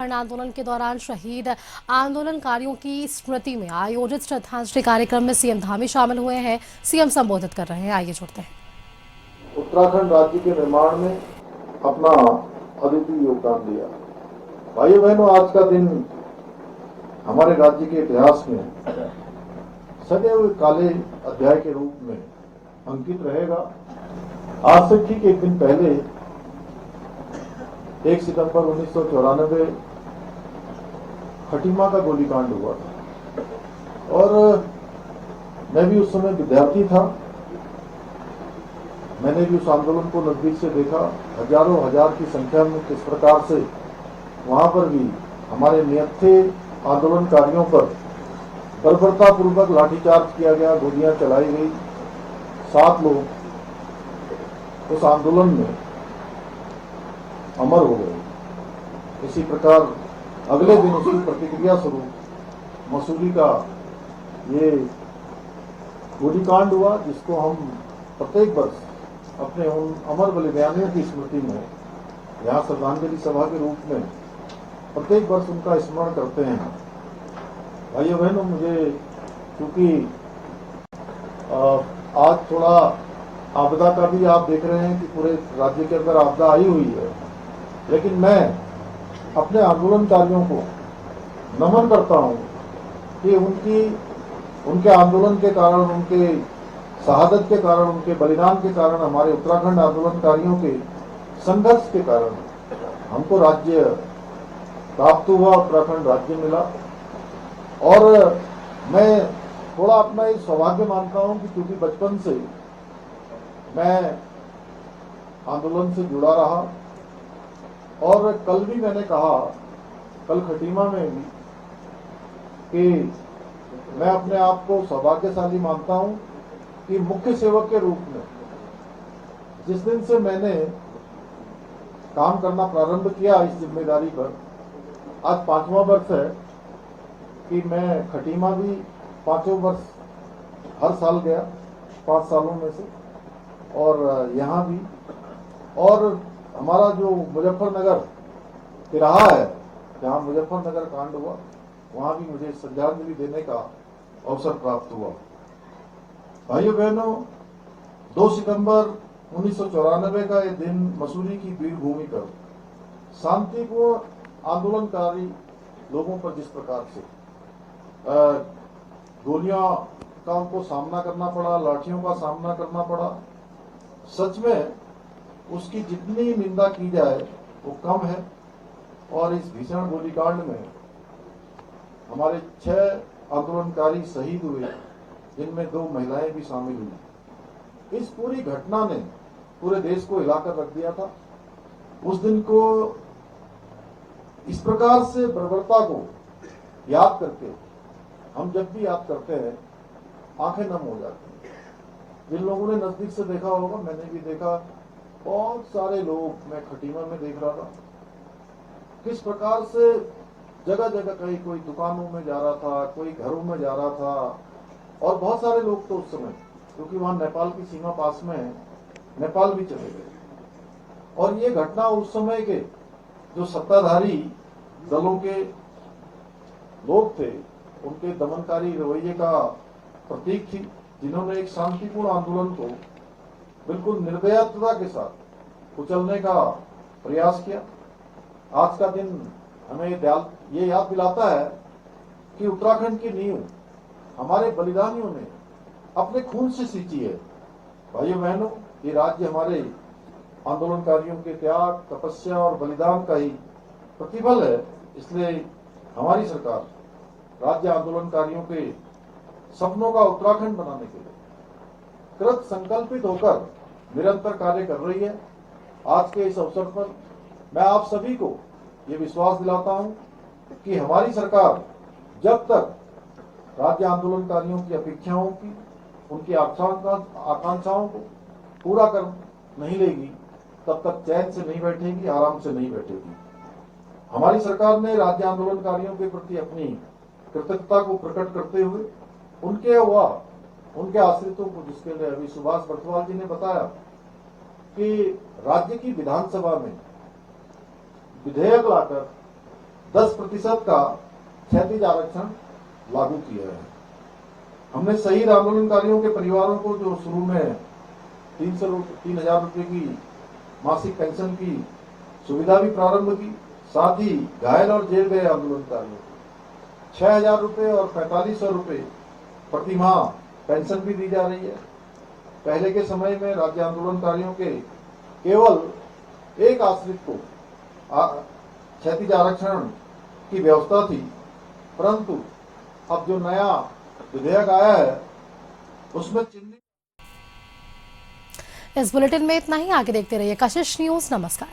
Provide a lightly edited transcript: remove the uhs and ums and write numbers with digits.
आंदोलन के दौरान शहीद आंदोलनकारियों की स्मृति में आयोजित श्रद्धांजलि कार्यक्रम में सीएम धामी शामिल हुए हैं। सीएम संबोधित कर रहे हैं, आइए जुड़ते हैं। उत्तराखंड राज्य के निर्माण में अपना अद्वितीय योगदान दिया। भाइयों बहनों, आज का दिन हमारे राज्य के इतिहास में सजे हुए काले अध्याय के रूप में अंकित रहेगा। आज से ठीक एक दिन पहले 1 सितंबर 1994 खटीमा का गोलीकांड हुआ था और मैं भी उस समय विद्यार्थी था। मैंने भी उस आंदोलन को नजदीक से देखा। हजारों हजार की संख्या में किस प्रकार से वहां पर भी हमारे निहत्थे आंदोलनकारियों पर बर्बरतापूर्वक लाठीचार्ज किया गया, गोलियां चलाई गई। 7 लोग उस आंदोलन में अमर हो गए। इसी प्रकार अगले दिन उसकी प्रतिक्रिया स्वरूप मसूरी का ये गोलीकांड हुआ, जिसको हम प्रत्येक वर्ष अपने उन अमर बलिदानियों की स्मृति में यहाँ श्रद्धांजलि सभा के रूप में प्रत्येक वर्ष उनका स्मरण करते हैं। भाइयों बहनों, मुझे क्योंकि आज थोड़ा आपदा का भी आप देख रहे हैं कि पूरे राज्य के अंदर आपदा आई हुई है, लेकिन मैं अपने आंदोलनकारियों को नमन करता हूं कि उनके आंदोलन के कारण, उनके शहादत के कारण, उनके बलिदान के कारण, हमारे उत्तराखंड आंदोलनकारियों के संघर्ष के कारण हमको राज्य प्राप्त हुआ, उत्तराखंड राज्य मिला। और मैं थोड़ा अपना ये सौभाग्य मानता हूं कि क्योंकि बचपन से मैं आंदोलन से जुड़ा रहा और कल भी मैंने कहा, कल खटीमा में भी, कि मैं अपने आप को सौभाग्यशाली मानता हूं कि मुख्य सेवक के रूप में जिस दिन से मैंने काम करना प्रारंभ किया इस जिम्मेदारी पर, आज 5वां वर्ष है कि मैं खटीमा भी 5 वर्ष हर साल गया, 5 सालों में से, और यहाँ भी। और हमारा जो मुजफ्फरनगर तिराहा है, जहाँ मुजफ्फरनगर कांड हुआ, वहां भी मुझे श्रद्धांजलि देने का अवसर प्राप्त हुआ। भाइयों बहनों, 2 सितंबर 1994 का ये दिन मसूरी की वीर भूमि पर शांतिपूर्ण आंदोलनकारी लोगों पर जिस प्रकार से गोलियां का उनको सामना करना पड़ा, लाठियों का सामना करना पड़ा, सच में उसकी जितनी निंदा की जाए वो कम है। और इस भीषण गोलीकांड में हमारे 6 आंदोलनकारी शहीद हुए, जिनमें 2 महिलाएं भी शामिल हुई। इस पूरी घटना ने पूरे देश को हिलाकर रख दिया था। उस दिन को इस प्रकार से बर्बरता को याद करके हम जब भी याद करते हैं आंखें नम हो जाती हैं। जिन लोगों ने नजदीक से देखा होगा, मैंने भी देखा, बहुत सारे लोग, मैं खटीमा में देख रहा था किस प्रकार से जगह जगह, कहीं कोई दुकानों में जा रहा था, कोई घरों में जा रहा था, और बहुत सारे लोग तो उस समय, क्योंकि वहां नेपाल की सीमा पास में है, नेपाल भी चले गए। और ये घटना उस समय के जो सत्ताधारी दलों के लोग थे, उनके दमनकारी रवैये का प्रतीक थी, जिन्होंने एक शांतिपूर्ण आंदोलन को बिल्कुल निर्दयता के साथ कुचलने का प्रयास किया। आज का दिन हमें ये याद दिलाता है कि उत्तराखंड की नींव हमारे बलिदानियों ने अपने खून से सींची है। भाइयों बहनों, ये राज्य हमारे आंदोलनकारियों के त्याग, तपस्या और बलिदान का ही प्रतिफल है। इसलिए हमारी सरकार राज्य आंदोलनकारियों के सपनों का उत्तराखंड बनाने के लिए कृत संकल्पित होकर निरंतर कार्य कर रही है। आज के इस अवसर पर मैं आप सभी को ये विश्वास दिलाता हूं कि हमारी सरकार जब तक राज्य आंदोलनकारियों की अपेक्षाओं की, उनकी आकांक्षाओं को पूरा कर नहीं लेगी, तब तक चैन से नहीं बैठेगी, आराम से नहीं बैठेगी। हमारी सरकार ने राज्य आंदोलनकारियों के प्रति अपनी कृतज्ञता को प्रकट करते हुए उनके आश्रितों को, जिसके लिए अभी सुभाष बर्थवाल जी ने बताया कि राज्य की विधानसभा में विधेयक लाकर 10% का क्षैतिज आरक्षण लागू किया है। हमने शहीद आंदोलनकारियों के परिवारों को जो शुरू में 3,000 रुपए की मासिक पेंशन की सुविधा भी प्रारंभ की, साथ ही घायल और जेल गए आंदोलनकारियों को 6,000 रुपए और 4,500 रुपए प्रतिमाह पेंशन भी दी जा रही है। पहले के समय में राज्य आंदोलनकारियों के केवल एक आश्रित को क्षैतिज आरक्षण की व्यवस्था थी, परंतु अब जो नया विधेयक आया है उसमें चिन्हित। इस बुलेटिन में इतना ही। आगे देखते रहिए कशिश न्यूज। नमस्कार।